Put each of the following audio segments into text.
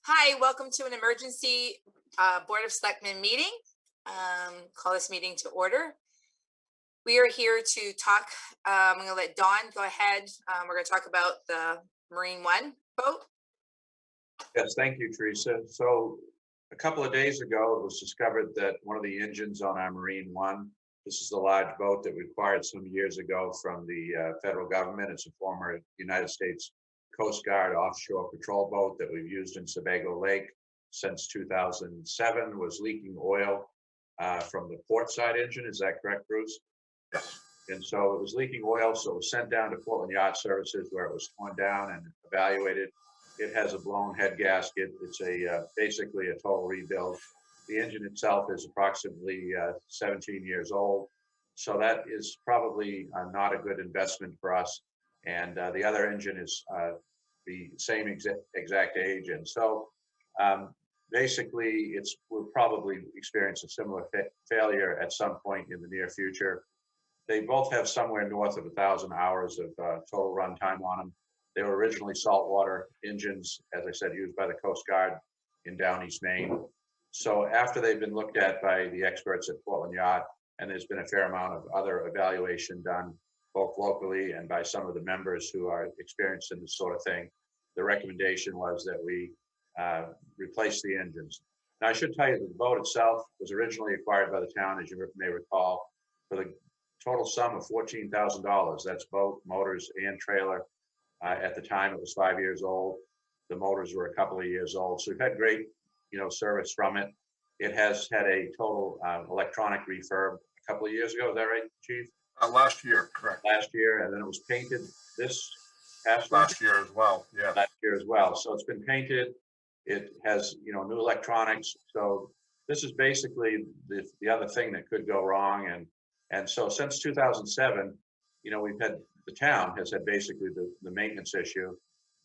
Hi, welcome to an emergency Board of Selectmen meeting. Call this meeting to order. We are here to talk. I'm going to let Dawn go ahead. We're going to talk about the Marine One boat. Yes, thank you, Teresa. So a couple of days ago, it was discovered that one of the engines on our Marine One, this is a large boat that we acquired some years ago from the federal government. It's a former United States Coast Guard offshore patrol boat that we've used in Sebago Lake since 2007, was leaking oil from the port side engine. Is that correct, Bruce? Yes. And so it was leaking oil, so it was sent down to Portland Yacht Services where it was torn down and evaluated. It has a blown head gasket. It's basically a total rebuild. The engine itself is approximately 17 years old. So that is probably not a good investment for us. And the other engine is the same exact age. And so basically we'll probably experience a similar failure at some point in the near future. They both have somewhere north of 1,000 hours of total runtime on them. They were originally saltwater engines, as I said, used by the Coast Guard in Down East Maine. So after they've been looked at by the experts at Portland Yacht, and there's been a fair amount of other evaluation done both locally and by some of the members who are experienced in this sort of thing, the recommendation was that we replace the engines. Now, I should tell you that the boat itself was originally acquired by the town, as you may recall, for the total sum of $14,000. That's boat, motors, and trailer. At the time, it was 5 years old. The motors were a couple of years old. So we've had great, service from it. It has had a total electronic refurb a couple of years ago. Is that right, Chief? Last year, correct. Last year, and then it was painted this past Last year as well, yeah. last year as well. So it's been painted. It has, new electronics. So this is basically the other thing that could go wrong. And so since 2007, the town has had basically the maintenance issue.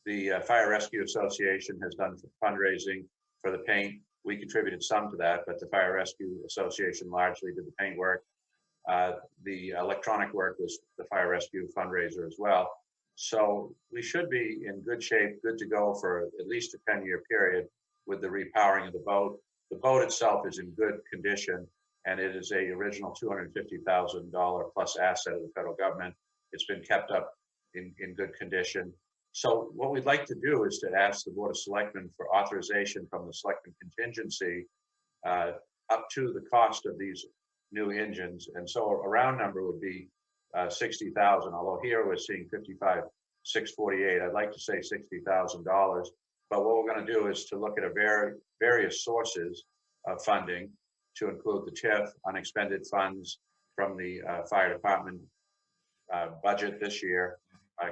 The Fire Rescue Association has done fundraising for the paint. We contributed some to that, but the Fire Rescue Association largely did the paint work. The electronic work was the Fire Rescue fundraiser as well. So we should be in good shape, good to go for at least a 10-year period with the repowering of the boat. The boat itself is in good condition, and it is a original $250,000 plus asset of the federal government. It's been kept up in good condition. So what we'd like to do is to ask the Board of Selectmen for authorization from the Selectmen contingency up to the cost of these new engines. And so a round number would be 60,000, although here we're seeing 55,648. I'd like to say $60,000. But what we're going to do is to look at various sources of funding to include the TIF, unexpended funds from the fire department budget this year,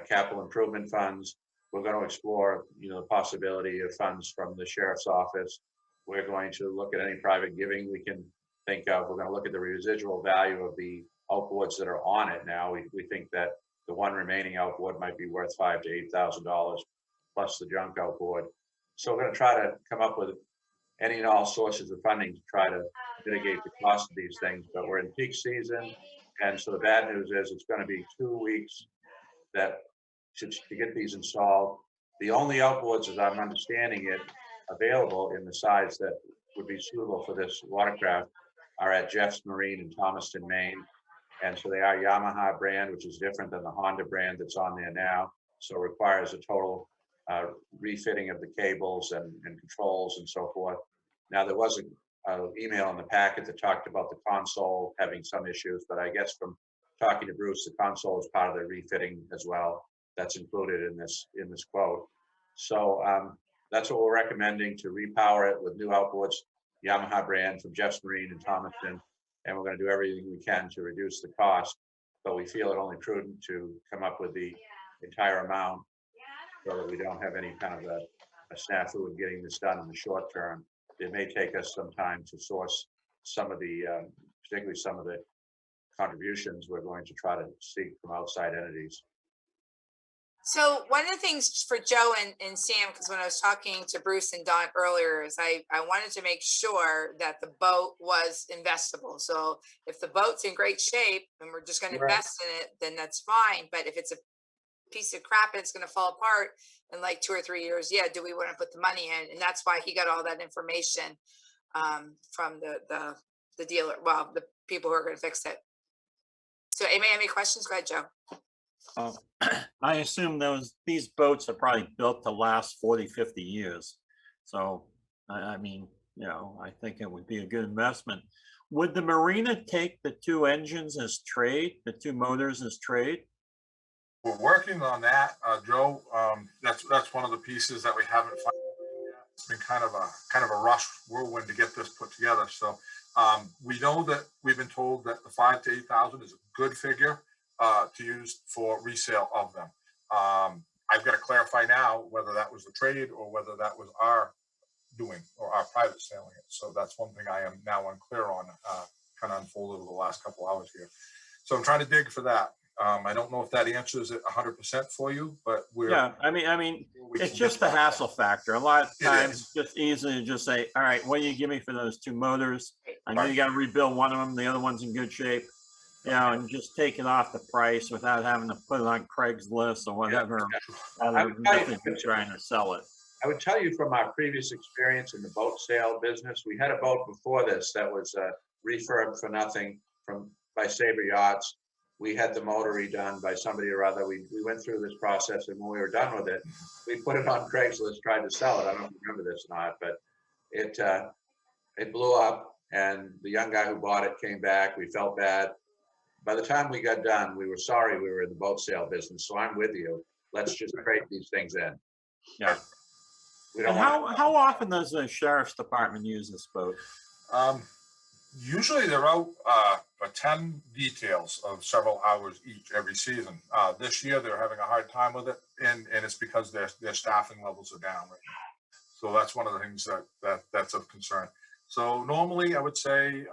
capital improvement funds. We're going to explore, the possibility of funds from the sheriff's office. We're going to look at any private giving we can think of. We're going to look at the residual value of the outboards that are on it now. We think that the one remaining outboard might be worth $5,000 to $8,000 plus the junk outboard. So we're going to try to come up with any and all sources of funding to try to mitigate the cost of these things. But we're in peak season, and so the bad news is it's going to be 2 weeks to get these installed. The only outboards, as I'm understanding it, available in the size that would be suitable for this watercraft are at Jeff's Marine in Thomaston, Maine. And so they are Yamaha brand, which is different than the Honda brand that's on there now. So it requires a total refitting of the cables and controls and so forth. Now, there was an email in the packet that talked about the console having some issues, but I guess from talking to Bruce, the console is part of the refitting as well. That's included in this quote. So that's what we're recommending, to repower it with new outboards, Yamaha brand from Jeff's Marine in Thomaston. And we're going to do everything we can to reduce the cost, but we feel it only prudent to come up with the entire amount so that we don't have any kind of a snafu of getting this done in the short term. It may take us some time to source some of the, particularly some of the contributions we're going to try to seek from outside entities. So one of the things for Joe and Sam, because when I was talking to Bruce and Don earlier, is I wanted to make sure that the boat was investable. So if the boat's in great shape and we're just going to invest in it, then that's fine. But if it's a piece of crap and it's going to fall apart in like 2 or 3 years, yeah, do we want to put the money in? And that's why he got all that information from the dealer, well, the people who are going to fix it. So any questions? Go ahead, Joe. I assume these boats are probably built to last 40, 50 years. So, I mean, you know, I think it would be a good investment. Would the marina take the 2 engines as trade, the 2 motors as trade? We're working on that, Joe. That's one of the pieces that we haven't found yet. It's been kind of a rush whirlwind to get this put together. So we know that we've been told that the 5,000 to 8,000 is a good figure to use for resale of them. I've got to clarify now whether that was the trade or whether that was our doing or our private selling it. So that's one thing I am now unclear on, kind of unfolded over the last couple hours here. So I'm trying to dig for that. I don't know if that answers it 100% for you, but Yeah, I mean, it's just the hassle factor. A lot of times is. it's just easy to just say, all right, what do you give me for those 2 motors? I know Right. you got to rebuild one of them, the other one's in good shape. You know, and just take it off the price without having to put it on Craigslist or whatever. Other methods of trying to sell it. I would tell you from our previous experience in the boat sale business, we had a boat before this that was refurbed for nothing by Sabre Yachts. We had the motor redone by somebody or other. We went through this process, and when we were done with it, we put it on Craigslist, tried to sell it. I don't remember this or not, but it blew up, and the young guy who bought it came back. We felt bad. By the time we got done, we were sorry we were in the boat sale business. So I'm with you. Let's just trade these things in. Yeah. We don't And how often does the sheriff's department use this boat? Usually they're out for 10 details of several hours each every season. This year they're having a hard time with it, and it's because their staffing levels are down right now. So that's one of the things that's of concern. So normally I would say,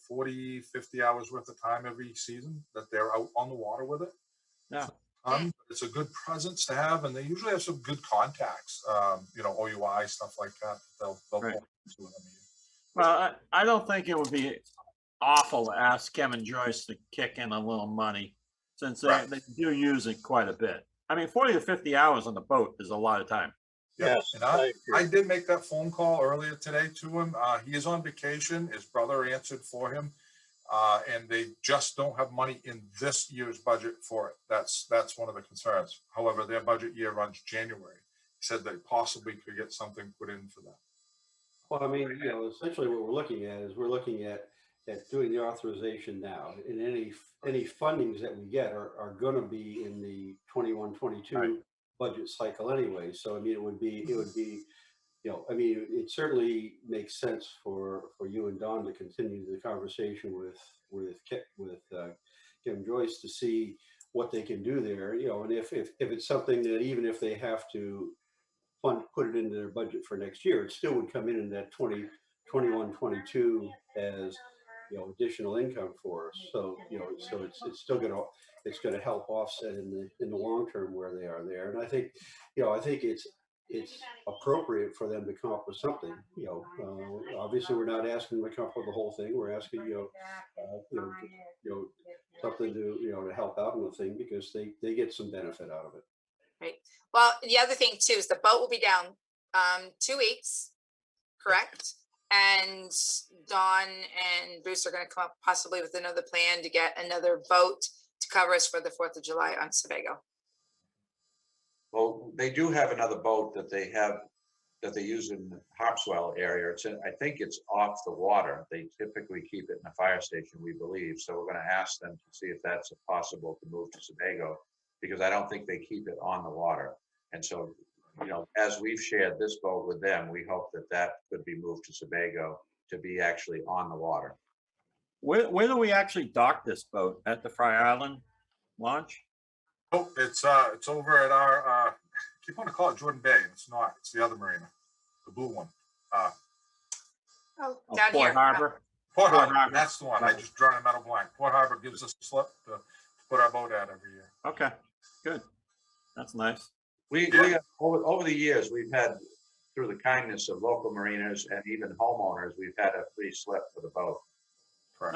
40, 50 hours worth of time every season that they're out on the water with it. Yeah. It's a good presence to have, and they usually have some good contacts, OUI, stuff like that. They'll Right. pull into it. Well, I don't think it would be awful to ask Kevin Joyce to kick in a little money, since they do use it quite a bit. I mean, 40 to 50 hours on the boat is a lot of time. Yes, and I did make that phone call earlier today to him. He is on vacation. His brother answered for him, and they just don't have money in this year's budget for it. That's one of the concerns. However, their budget year runs January. He said they possibly could get something put in for that. Well, I mean, essentially what we're looking at is we're looking at doing the authorization now, and any fundings that we get are going to be in the 21-22 Right. budget cycle anyway. So I mean, it would be, I mean, it certainly makes sense for you and Don to continue the conversation with Kevin Joyce to see what they can do there. And if it's something that even if they have to put it into their budget for next year, it still would come in that 21-22 as additional income for us. So so it's still gonna help offset in the long term where they are there. And I think it's appropriate for them to come up with something. Obviously we're not asking them to come up with the whole thing. We're asking something to help out in the thing, because they get some benefit out of it. Right. Well, the other thing too is the boat will be down 2 weeks, correct? And Dawn and Bruce are going to come up possibly with another plan to get another boat to cover us for the 4th of July on Sebago. Well, they do have another boat that they use in the Harpswell area. I think it's off the water. They typically keep it in a fire station, we believe. So we're going to ask them to see if that's possible to move to Sebago, because I don't think they keep it on the water. And so, as we've shared this boat with them, we hope that could be moved to Sebago to be actually on the water. Where do we actually dock this boat? At the Fry Island launch? Oh, it's over at our, I keep wanting to call it Jordan Bay. It's not. It's the other marina, the blue one. Down Port here. Harbor? Port Harbor. That's the one. I just drawn a metal blank. Port Harbor gives us a slip to put our boat out every year. Okay, good. That's nice. We over the years, we've had, through the kindness of local marinas and even homeowners, we've had a free slip for the boat. Correct.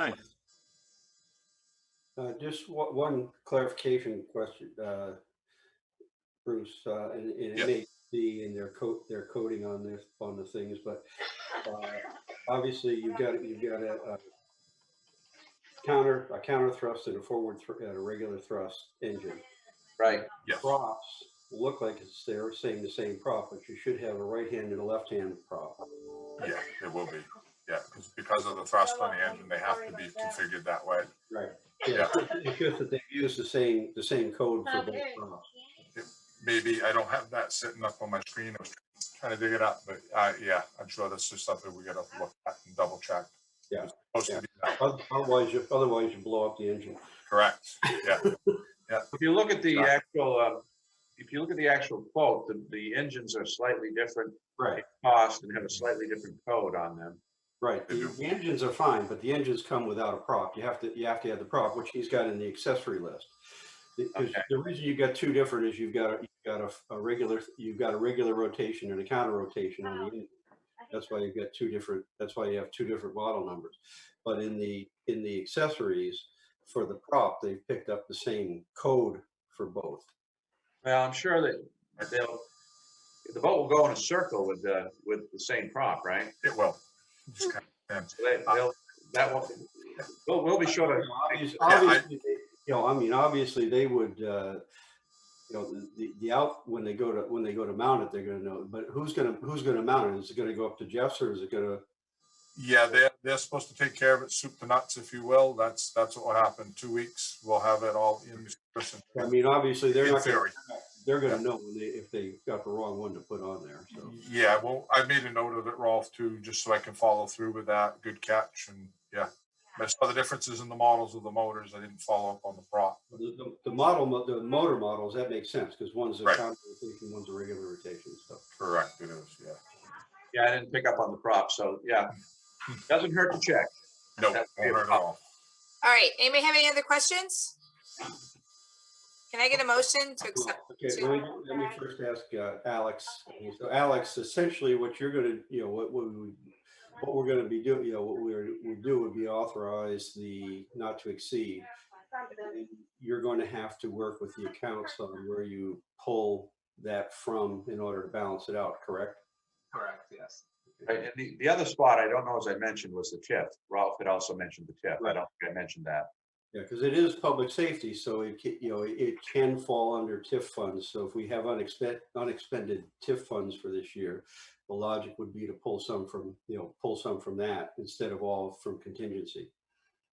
Nice. Just one clarification question. Bruce, and it Yeah. may be in their coating on the things, but obviously you've got a counter thrust and a and a regular thrust engine. Right. Yes. Props look like they're saying the same prop, but you should have a right hand and a left hand prop. Yeah, it will be. Yeah, because of the thrust on the engine, they have to be configured that way. Right. Yeah. It's just that they've used the same code for both props. Maybe I don't have that sitting up on my screen. I was trying to dig it up, but yeah, I'm sure that's just something we got to look at and double check. Yeah. It's supposed to be that. Otherwise you blow up the engine. Correct. Yeah. If you look at the actual, quote, the engines are slightly different Right. cost and have a slightly different code on them. Right. The engines are fine, but the engines come without a prop. You have to have the prop, which he's got in the accessory list. Because Okay. the reason you got two different is you've got a regular rotation and a counter rotation on the engine. That's why you've got two different. That's why you have two different model numbers. But in the accessories for the prop, they've picked up the same code for both. Well, I'm sure that the boat will go in a circle with the same prop, right? It will. Just kind of, So we'll be sure to. Obviously, obviously they would. The out when they go to mount it, they're going to know. But who's going to mount it? Is it going to go up to Jeff's, or is it going to? yeah, they're supposed to take care of it, soup to nuts, if you will. That's what will happen. 2 weeks, we'll have it all in person. I mean, obviously they're In not. theory. They're going to know if they got the wrong one to put on there. So Yeah, well, I made a note of it, Rolf, too, just so I can follow through with that. Good catch, and yeah. I saw the differences in the models of the motors. I didn't follow up on the prop. the motor models, that makes sense because one's a Right. counter rotation, one's a regular rotation. So Correct, it is, yeah. Yeah, I didn't pick up on the prop, so yeah, doesn't hurt to check. No, won't hurt at all. All right, anybody have any other questions? Can I get a motion to accept? okay, let me first ask Alex. So Alex, essentially what you're going to, what we're going to be doing, what we'll do would be authorize the not to exceed. And you're going to have to work with the accounts on where you pull that from in order to balance it out, correct? Correct, yes. Right, and the other spot I don't know, as I mentioned, was the TIF. Ralph had also mentioned the TIF. I don't think I mentioned that. Yeah, because it is public safety, so it can fall under TIF funds. So if we have unexpended TIF funds for this year, the logic would be to pull some from that instead of all from contingency.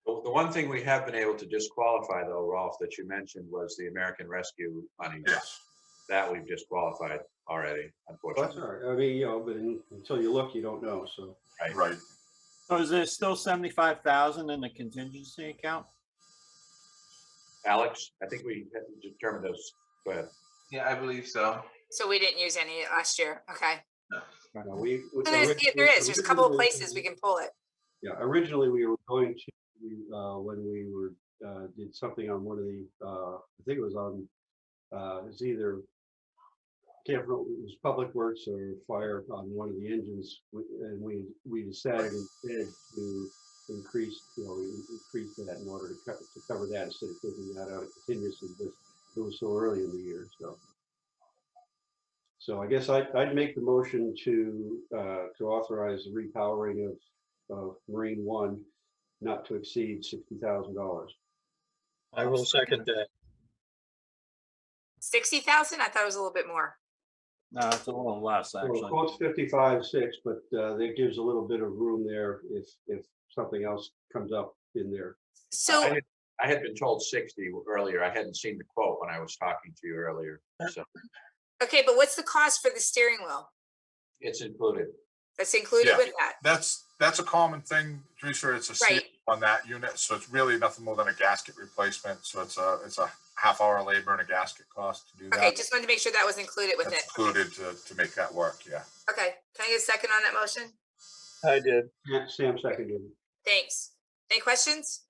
But the one thing we have been able to disqualify, though, Ralph, that you mentioned was the American Rescue money. Yes. That we've disqualified already, Well, that's unfortunately. all right. I mean, but until you look, you don't know. So Right. So is there still 75,000 in the contingency account? Alex, I think we had determined those. Go ahead. Yeah, I believe so. So we didn't use any last year, okay. so There's a couple of places we can pull it. Yeah, originally we were going to when we were did something on one of the I think it was on it's either can't remember, it was Public Works or Fire on one of the engines, and we decided instead to increase that in order to cover that instead of taking that out of contingency because it was so early in the year. So I guess I'd make the motion to authorize the repowering of Marine One not to exceed $60,000. I will second that. 60,000? I thought it was a little bit more. No, it's a little less, Well, actually. quote's 55.6, but that gives a little bit of room there if something else comes up in there. So, I had been told 60 earlier. I hadn't seen the quote when I was talking to you earlier. So okay, but what's the cost for the steering wheel? it's included. That's included Yeah. with that? That's a common thing, Teresa. It's a Right. seal on that unit, so it's really nothing more than a gasket replacement. So it's a half-hour labor and a gasket cost to do that. Okay, just wanted to make sure that was included with That's it. included to make that work. Yeah. Okay, can I get a second on that motion? I did. Yeah, Sam seconded. Thanks. Any questions?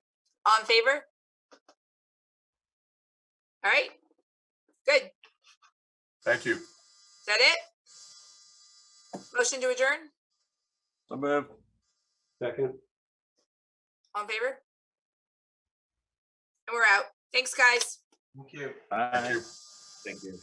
All in favor? All right, good. Is Thank you. that it? Motion to adjourn? So move. Second. All in favor? And we're out. Thanks, guys. Thank you. Bye. Thank you. Thank you.